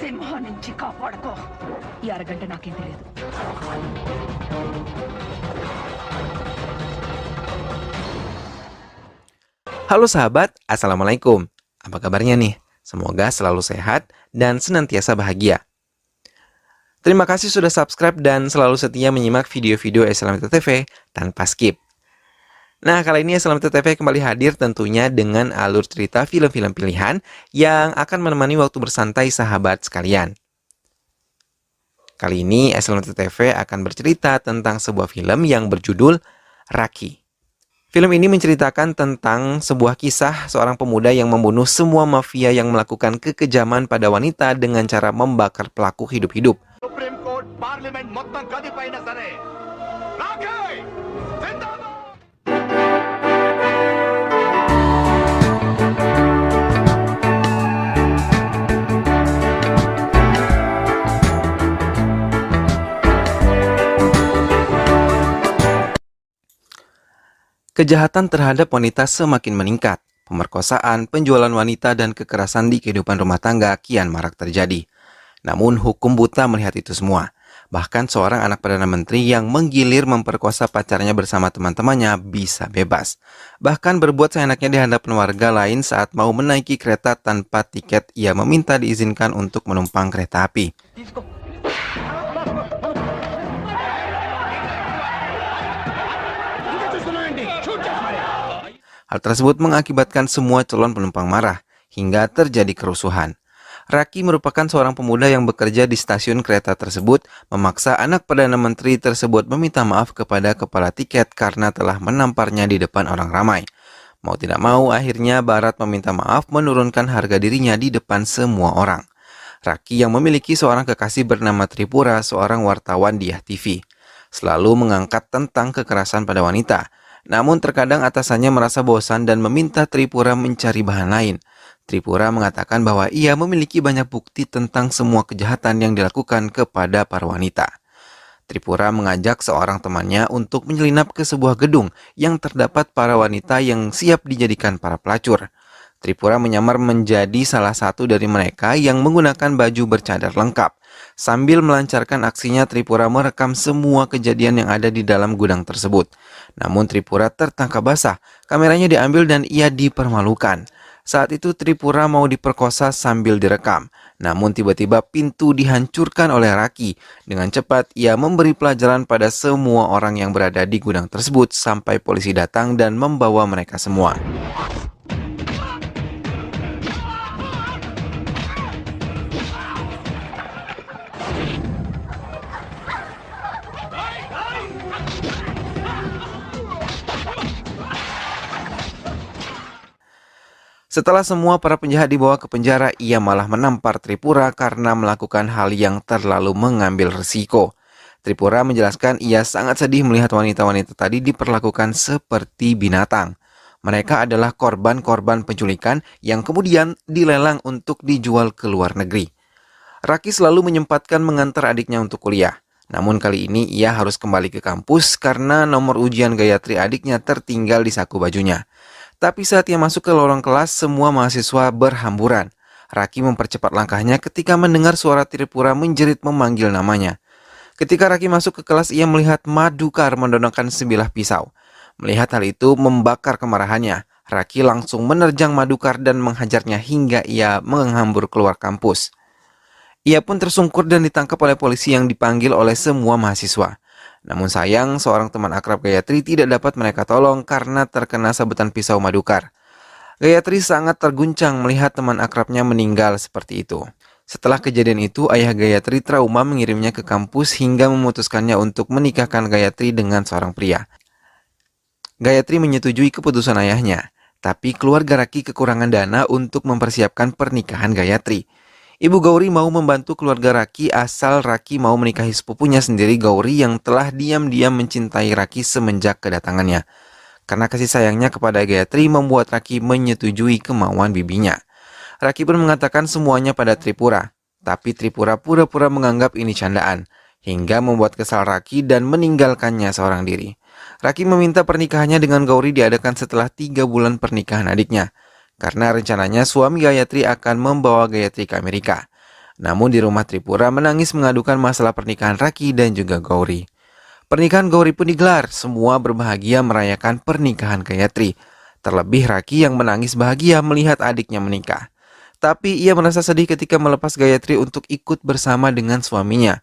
సింహం నుంచి కాపాడుకో. ఈ అరగంట నాకేం తెలియదు. Halo sahabat, Assalamualaikum. Apa kabarnya nih? Semoga selalu sehat dan senantiasa bahagia. Terima kasih sudah subscribe dan selalu setia menyimak video-video Islamita TV tanpa skip. Nah, kali ini Islamita TV kembali hadir tentunya dengan alur cerita film-film pilihan yang akan menemani waktu bersantai sahabat sekalian. Kali ini Islamita TV akan bercerita tentang sebuah film yang berjudul Raki. Film ini menceritakan tentang sebuah kisah seorang pemuda yang membunuh semua mafia yang melakukan kekejaman pada wanita dengan cara membakar pelaku hidup-hidup. Kejahatan terhadap wanita semakin meningkat. Pemerkosaan, penjualan wanita, dan kekerasan di kehidupan rumah tangga kian marak terjadi. Namun hukum buta melihat itu semua. Bahkan seorang anak Perdana Menteri yang menggilir memperkosa pacarnya bersama teman-temannya bisa bebas. Bahkan berbuat seenaknya di hadapan warga lain saat mau menaiki kereta tanpa tiket, ia meminta diizinkan untuk menumpang kereta api. Hal tersebut mengakibatkan semua calon penumpang marah, hingga terjadi kerusuhan. Raki merupakan seorang pemuda yang bekerja di stasiun kereta tersebut, memaksa anak Perdana Menteri tersebut meminta maaf kepada kepala tiket karena telah menamparnya di depan orang ramai. Mau tidak mau, akhirnya Barat meminta maaf menurunkan harga dirinya di depan semua orang. Raki yang memiliki seorang kekasih bernama Tripura, seorang wartawan di TV, selalu mengangkat tentang kekerasan pada wanita. Namun terkadang atasannya merasa bosan dan meminta Tripura mencari bahan lain. Tripura mengatakan bahwa ia memiliki banyak bukti tentang semua kejahatan yang dilakukan kepada para wanita. Tripura mengajak seorang temannya untuk menyelinap ke sebuah gedung yang terdapat para wanita yang siap dijadikan para pelacur. Tripura menyamar menjadi salah satu dari mereka yang menggunakan baju bercadar lengkap. Sambil melancarkan aksinya, Tripura merekam semua kejadian yang ada di dalam gudang tersebut. Namun Tripura tertangkap basah, kameranya diambil dan ia dipermalukan. Saat itu Tripura mau diperkosa sambil direkam. Namun tiba-tiba pintu dihancurkan oleh Raki. Dengan cepat ia memberi pelajaran pada semua orang yang berada di gudang tersebut sampai polisi datang dan membawa mereka semua. Setelah semua para penjahat dibawa ke penjara, ia malah menampar Tripura karena melakukan hal yang terlalu mengambil risiko. Tripura menjelaskan ia sangat sedih melihat wanita-wanita tadi diperlakukan seperti binatang. Mereka adalah korban-korban penculikan yang kemudian dilelang untuk dijual ke luar negeri. Raki selalu menyempatkan mengantar adiknya untuk kuliah. Namun kali ini ia harus kembali ke kampus karena nomor ujian Gayatri adiknya tertinggal di saku bajunya. Tapi saat ia masuk ke lorong kelas, semua mahasiswa berhamburan. Raki mempercepat langkahnya ketika mendengar suara Tripura menjerit memanggil namanya. Ketika Raki masuk ke kelas, ia melihat Madukar mendonongkan sebilah pisau. Melihat hal itu membakar kemarahannya. Raki langsung menerjang Madukar dan menghajarnya hingga ia menghambur keluar kampus. Ia pun tersungkur dan ditangkap oleh polisi yang dipanggil oleh semua mahasiswa. Namun sayang, seorang teman akrab Gayatri tidak dapat mereka tolong karena terkena sabetan pisau Madukar. Gayatri sangat terguncang melihat teman akrabnya meninggal seperti itu. Setelah kejadian itu, ayah Gayatri trauma mengirimnya ke kampus hingga memutuskannya untuk menikahkan Gayatri dengan seorang pria. Gayatri menyetujui keputusan ayahnya, tapi keluarga Raki kekurangan dana untuk mempersiapkan pernikahan Gayatri. Ibu Gauri mau membantu keluarga Raki asal Raki mau menikahi sepupunya sendiri, Gauri, yang telah diam-diam mencintai Raki semenjak kedatangannya. Karena kasih sayangnya kepada Gayatri membuat Raki menyetujui kemauan bibinya. Raki pun mengatakan semuanya pada Tripura, tapi Tripura pura-pura menganggap ini candaan, hingga membuat kesal Raki dan meninggalkannya seorang diri. Raki meminta pernikahannya dengan Gauri diadakan setelah 3 bulan pernikahan adiknya. Karena rencananya suami Gayatri akan membawa Gayatri ke Amerika. Namun di rumah Tripura menangis mengadukan masalah pernikahan Raki dan juga Gauri. Pernikahan Gauri pun digelar, semua berbahagia merayakan pernikahan Gayatri. Terlebih Raki yang menangis bahagia melihat adiknya menikah. Tapi ia merasa sedih ketika melepas Gayatri untuk ikut bersama dengan suaminya.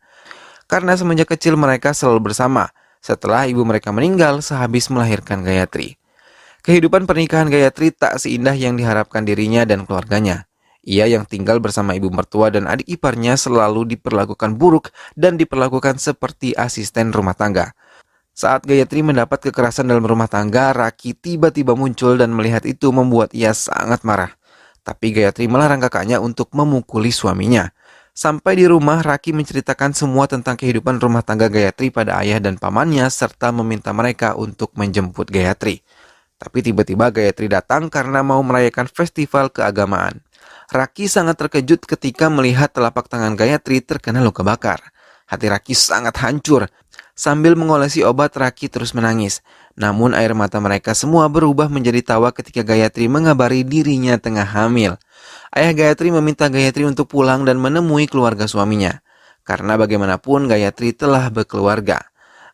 Karena semenjak kecil mereka selalu bersama, setelah ibu mereka meninggal sehabis melahirkan Gayatri. Kehidupan pernikahan Gayatri tak seindah yang diharapkan dirinya dan keluarganya. Ia yang tinggal bersama ibu mertua dan adik iparnya selalu diperlakukan buruk dan diperlakukan seperti asisten rumah tangga. Saat Gayatri mendapat kekerasan dalam rumah tangga, Raki tiba-tiba muncul dan melihat itu membuat ia sangat marah. Tapi Gayatri melarang kakaknya untuk memukuli suaminya. Sampai di rumah, Raki menceritakan semua tentang kehidupan rumah tangga Gayatri pada ayah dan pamannya serta meminta mereka untuk menjemput Gayatri. Tapi tiba-tiba Gayatri datang karena mau merayakan festival keagamaan. Raki sangat terkejut ketika melihat telapak tangan Gayatri terkena luka bakar. Hati Raki sangat hancur. Sambil mengolesi obat, Raki terus menangis. Namun air mata mereka semua berubah menjadi tawa ketika Gayatri mengabari dirinya tengah hamil. Ayah Gayatri meminta Gayatri untuk pulang dan menemui keluarga suaminya. Karena bagaimanapun Gayatri telah berkeluarga.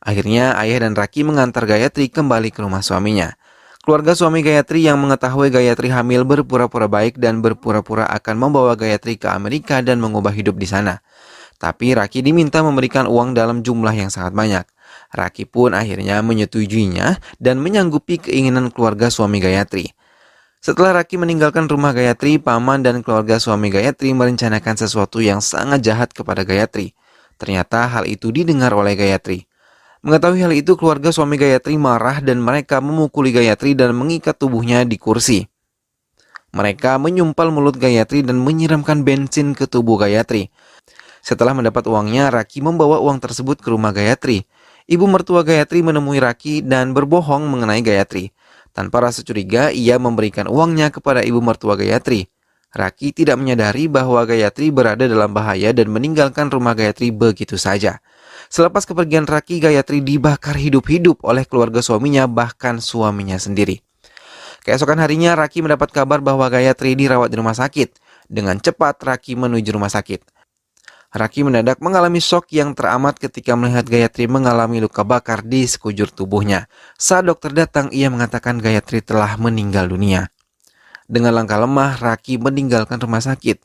Akhirnya ayah dan Raki mengantar Gayatri kembali ke rumah suaminya. Keluarga suami Gayatri yang mengetahui Gayatri hamil berpura-pura baik dan berpura-pura akan membawa Gayatri ke Amerika dan mengubah hidup di sana. Tapi Raki diminta memberikan uang dalam jumlah yang sangat banyak. Raki pun akhirnya menyetujuinya dan menyanggupi keinginan keluarga suami Gayatri. Setelah Raki meninggalkan rumah Gayatri, paman dan keluarga suami Gayatri merencanakan sesuatu yang sangat jahat kepada Gayatri. Ternyata hal itu didengar oleh Gayatri. Mengetahui hal itu, keluarga suami Gayatri marah dan mereka memukuli Gayatri dan mengikat tubuhnya di kursi. Mereka menyumpal mulut Gayatri dan menyiramkan bensin ke tubuh Gayatri. Setelah mendapat uangnya, Raki membawa uang tersebut ke rumah Gayatri. Ibu mertua Gayatri menemui Raki dan berbohong mengenai Gayatri. Tanpa rasa curiga, ia memberikan uangnya kepada ibu mertua Gayatri. Raki tidak menyadari bahwa Gayatri berada dalam bahaya dan meninggalkan rumah Gayatri begitu saja. Selepas kepergian Raki, Gayatri dibakar hidup-hidup oleh keluarga suaminya, bahkan suaminya sendiri. Keesokan harinya, Raki mendapat kabar bahwa Gayatri dirawat di rumah sakit. Dengan cepat, Raki menuju rumah sakit. Raki mendadak mengalami shock yang teramat ketika melihat Gayatri mengalami luka bakar di sekujur tubuhnya. Saat dokter datang, ia mengatakan Gayatri telah meninggal dunia. Dengan langkah lemah, Raki meninggalkan rumah sakit.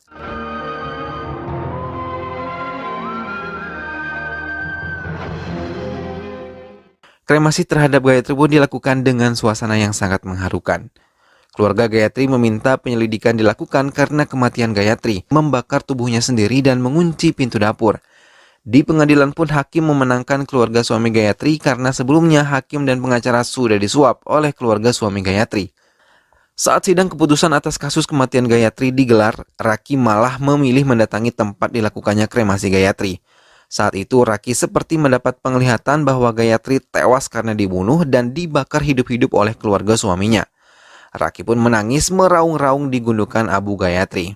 Kremasi terhadap Gayatri pun dilakukan dengan suasana yang sangat mengharukan. Keluarga Gayatri meminta penyelidikan dilakukan karena kematian Gayatri, membakar tubuhnya sendiri dan mengunci pintu dapur. Di pengadilan pun hakim memenangkan keluarga suami Gayatri karena sebelumnya hakim dan pengacara sudah disuap oleh keluarga suami Gayatri. Saat sidang keputusan atas kasus kematian Gayatri digelar, Raki malah memilih mendatangi tempat dilakukannya kremasi Gayatri. Saat itu Raki seperti mendapat penglihatan bahwa Gayatri tewas karena dibunuh dan dibakar hidup-hidup oleh keluarga suaminya. Raki pun menangis meraung-raung di gundukan abu Gayatri.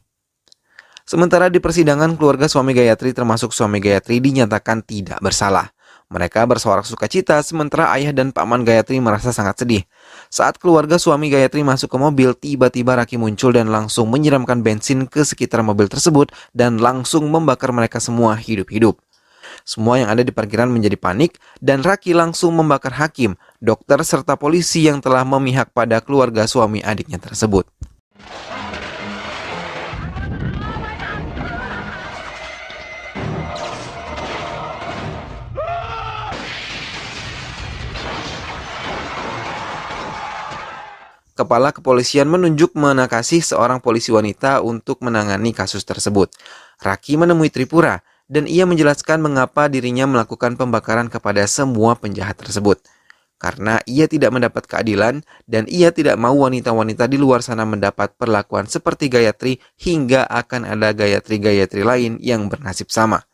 Sementara di persidangan, keluarga suami Gayatri termasuk suami Gayatri dinyatakan tidak bersalah. Mereka bersorak sukacita sementara ayah dan paman Gayatri merasa sangat sedih. Saat keluarga suami Gayatri masuk ke mobil, tiba-tiba Raki muncul dan langsung menyiramkan bensin ke sekitar mobil tersebut dan langsung membakar mereka semua hidup-hidup. Semua yang ada di parkiran menjadi panik dan Raki langsung membakar hakim, dokter serta polisi yang telah memihak pada keluarga suami adiknya tersebut. Kepala kepolisian menunjuk Manakasih seorang polisi wanita untuk menangani kasus tersebut. Raki menemui Tripura dan ia menjelaskan mengapa dirinya melakukan pembakaran kepada semua penjahat tersebut. Karena ia tidak mendapat keadilan dan ia tidak mau wanita-wanita di luar sana mendapat perlakuan seperti Gayatri hingga akan ada Gayatri-Gayatri lain yang bernasib sama.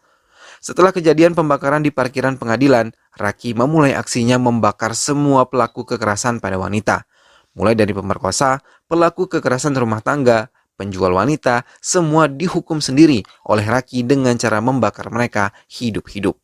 Setelah kejadian pembakaran di parkiran pengadilan, Raki memulai aksinya membakar semua pelaku kekerasan pada wanita. Mulai dari pemerkosa, pelaku kekerasan rumah tangga, penjual wanita, semua dihukum sendiri oleh Raki dengan cara membakar mereka hidup-hidup.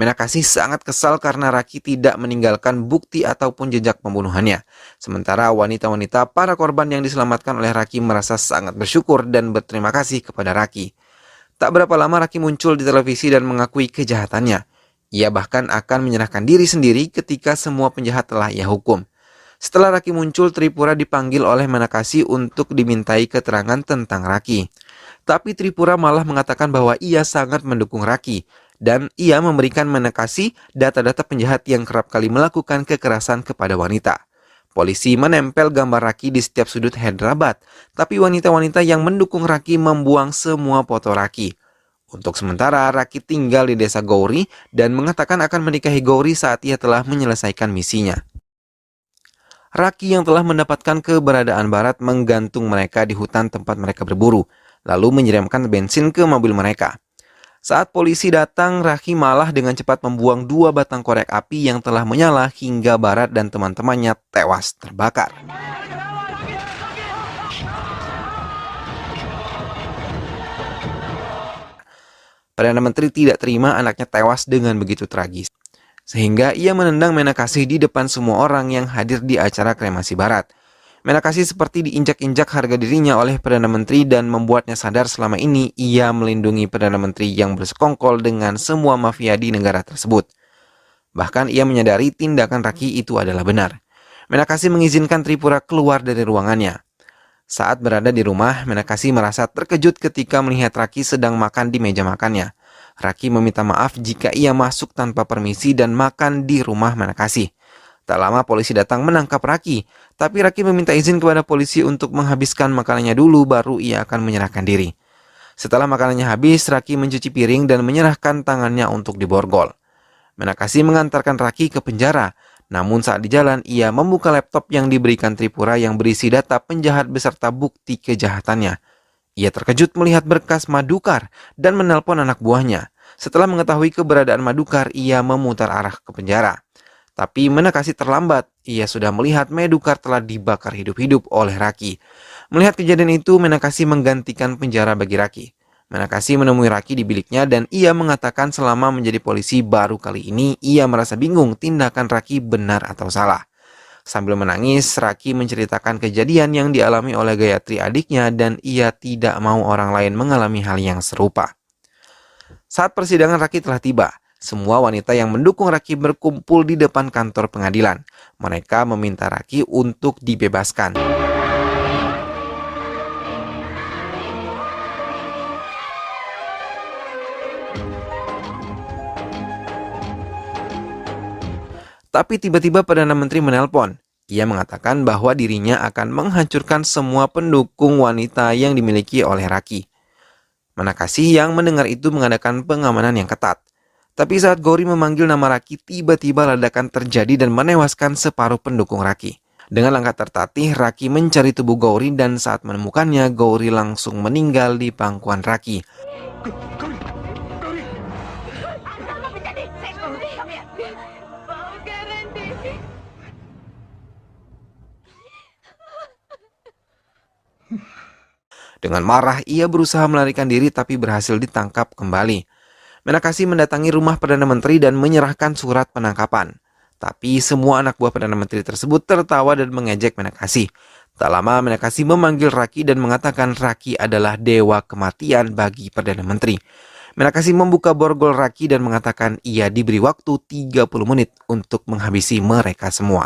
Menakasi sangat kesal karena Raki tidak meninggalkan bukti ataupun jejak pembunuhannya. Sementara wanita-wanita para korban yang diselamatkan oleh Raki merasa sangat bersyukur dan berterima kasih kepada Raki. Tak berapa lama Raki muncul di televisi dan mengakui kejahatannya. Ia bahkan akan menyerahkan diri sendiri ketika semua penjahat telah ia hukum. Setelah Raki muncul, Tripura dipanggil oleh Menakasi untuk dimintai keterangan tentang Raki. Tapi Tripura malah mengatakan bahwa ia sangat mendukung Raki dan ia memberikan Menakasi data-data penjahat yang kerap kali melakukan kekerasan kepada wanita. Polisi menempel gambar Raki di setiap sudut Hyderabad, tapi wanita-wanita yang mendukung Raki membuang semua foto Raki. Untuk sementara, Raki tinggal di desa Gauri dan mengatakan akan menikahi Gauri saat ia telah menyelesaikan misinya. Raki yang telah mendapatkan keberadaan Barat menggantung mereka di hutan tempat mereka berburu, lalu menyiramkan bensin ke mobil mereka. Saat polisi datang, Raki malah dengan cepat membuang 2 batang korek api yang telah menyala hingga Barat dan teman-temannya tewas terbakar. Perdana Menteri tidak terima anaknya tewas dengan begitu tragis, sehingga ia menendang Menakasi di depan semua orang yang hadir di acara kremasi Barat. Menakasi seperti diinjak-injak harga dirinya oleh Perdana Menteri dan membuatnya sadar selama ini ia melindungi Perdana Menteri yang bersekongkol dengan semua mafia di negara tersebut. Bahkan ia menyadari tindakan Raki itu adalah benar. Menakasi mengizinkan Tripura keluar dari ruangannya. Saat berada di rumah, Menakasi merasa terkejut ketika melihat Raki sedang makan di meja makannya. Raki meminta maaf jika ia masuk tanpa permisi dan makan di rumah Menakasi. Tak lama polisi datang menangkap Raki, tapi Raki meminta izin kepada polisi untuk menghabiskan makanannya dulu baru ia akan menyerahkan diri. Setelah makanannya habis, Raki mencuci piring dan menyerahkan tangannya untuk diborgol. Menakasi mengantarkan Raki ke penjara, namun saat di jalan ia membuka laptop yang diberikan Tripura yang berisi data penjahat beserta bukti kejahatannya. Ia terkejut melihat berkas Madukar dan menelpon anak buahnya. Setelah mengetahui keberadaan Madukar, ia memutar arah ke penjara. Tapi Menakasi terlambat, ia sudah melihat Madukar telah dibakar hidup-hidup oleh Raki. Melihat kejadian itu, Menakasi menggantikan penjara bagi Raki. Menakasi menemui Raki di biliknya dan ia mengatakan selama menjadi polisi baru kali ini ia merasa bingung tindakan Raki benar atau salah. Sambil menangis, Raki menceritakan kejadian yang dialami oleh Gayatri adiknya dan ia tidak mau orang lain mengalami hal yang serupa. Saat persidangan Raki telah tiba. Semua wanita yang mendukung Raki berkumpul di depan kantor pengadilan. Mereka meminta Raki untuk dibebaskan. Tapi tiba-tiba Perdana Menteri menelpon. Ia mengatakan bahwa dirinya akan menghancurkan semua pendukung wanita yang dimiliki oleh Raki. Menakasi yang mendengar itu mengadakan pengamanan yang ketat. Tapi saat Gauri memanggil nama Raki, tiba-tiba ledakan terjadi dan menewaskan separuh pendukung Raki. Dengan langkah tertatih, Raki mencari tubuh Gauri dan saat menemukannya, Gauri langsung meninggal di pangkuan Raki. Dengan marah, ia berusaha melarikan diri tapi berhasil ditangkap kembali. Menakasi mendatangi rumah Perdana Menteri dan menyerahkan surat penangkapan. Tapi semua anak buah Perdana Menteri tersebut tertawa dan mengejek Menakasi. Tak lama Menakasi memanggil Raki dan mengatakan Raki adalah dewa kematian bagi Perdana Menteri. Menakasi membuka borgol Raki dan mengatakan ia diberi waktu 30 menit untuk menghabisi mereka semua.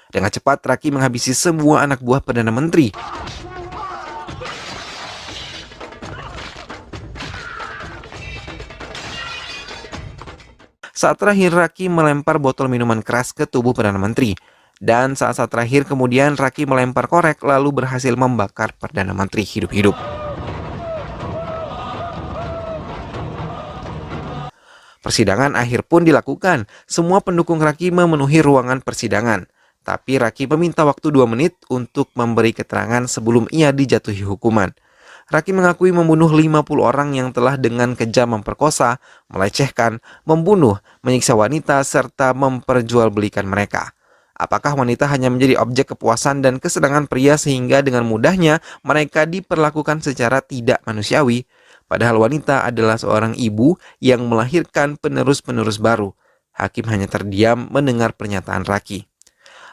Dengan cepat Raki menghabisi semua anak buah Perdana Menteri. Saat terakhir Raki melempar botol minuman keras ke tubuh Perdana Menteri. Dan saat terakhir kemudian Raki melempar korek lalu berhasil membakar Perdana Menteri hidup-hidup. Persidangan akhir pun dilakukan. Semua pendukung Raki memenuhi ruangan persidangan. Tapi Raki meminta waktu 2 menit untuk memberi keterangan sebelum ia dijatuhi hukuman. Raki mengakui membunuh 50 orang yang telah dengan kejam memperkosa, melecehkan, membunuh, menyiksa wanita, serta memperjualbelikan mereka. Apakah wanita hanya menjadi objek kepuasan dan kesenangan pria sehingga dengan mudahnya mereka diperlakukan secara tidak manusiawi? Padahal wanita adalah seorang ibu yang melahirkan penerus-penerus baru. Hakim hanya terdiam mendengar pernyataan Raki.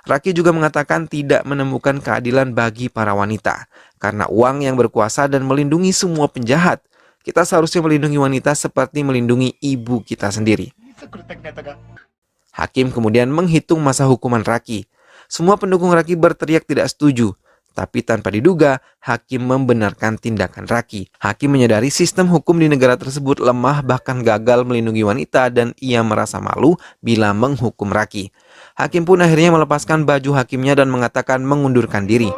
Raki juga mengatakan tidak menemukan keadilan bagi para wanita karena uang yang berkuasa dan melindungi semua penjahat. Kita seharusnya melindungi wanita seperti melindungi ibu kita sendiri. Hakim kemudian menghitung masa hukuman Raki. Semua pendukung Raki berteriak tidak setuju. Tapi tanpa diduga, hakim membenarkan tindakan Raki. Hakim menyadari sistem hukum di negara tersebut lemah bahkan gagal melindungi wanita dan ia merasa malu bila menghukum Raki. Hakim pun akhirnya melepaskan baju hakimnya dan mengatakan mengundurkan diri.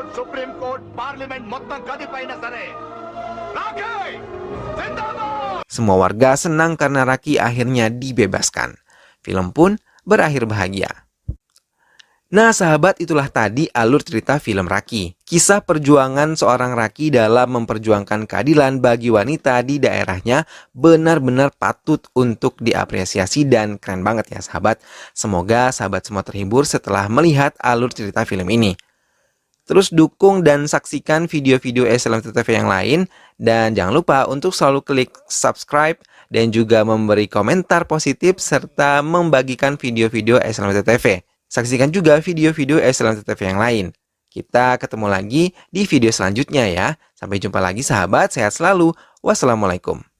Semua warga senang karena Raki akhirnya dibebaskan. Film pun berakhir bahagia. Nah sahabat, itulah tadi alur cerita film Raki. Kisah perjuangan seorang Raki dalam memperjuangkan keadilan bagi wanita di daerahnya benar-benar patut untuk diapresiasi dan keren banget ya sahabat. Semoga sahabat semua terhibur setelah melihat alur cerita film ini. Terus dukung dan saksikan video-video SLMTV yang lain. Dan jangan lupa untuk selalu klik subscribe dan juga memberi komentar positif serta membagikan video-video SLMTV. Saksikan juga video-video SLMTV yang lain. Kita ketemu lagi di video selanjutnya ya. Sampai jumpa lagi sahabat, sehat selalu. Wassalamualaikum.